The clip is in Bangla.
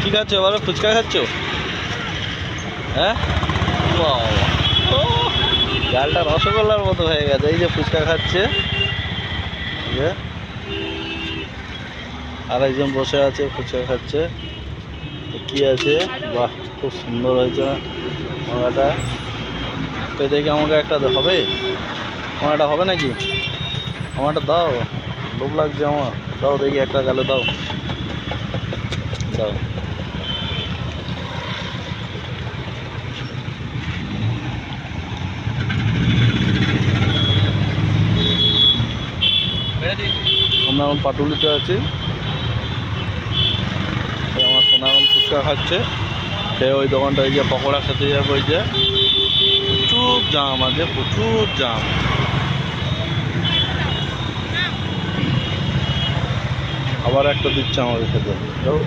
কি খাচ্ছ বলো? ফুচকা খাচ্ছ? হ্যাঁ, বাবা, গালটা রসগোল্লার মতো হয়ে গেছে। এই যে ফুচকা খাচ্ছে, এই যে আর একজন বসে আছে ফুচকা খাচ্ছে। কি আছে, বাহ, খুব সুন্দর হয়েছে মাংসটা। তো দেখি আমাকে একটা হবে, আমার একটা হবে নাকি? আমারটা দাও, লোভ লাগছে আমার। দাও দেখি একটা, গেলে দাও, দাও। আমরা এখন পাটুলিতে আছি। আমার সোনা এখন ফুচকা খাচ্ছে। সে ওই দোকানটা ওই যে পকোড়া খেতে যাবে, ওই যে প্রচুর জাম আছে, প্রচুর জাম। আবার একটা দিচ্ছে আমাকে খেতে, দাও।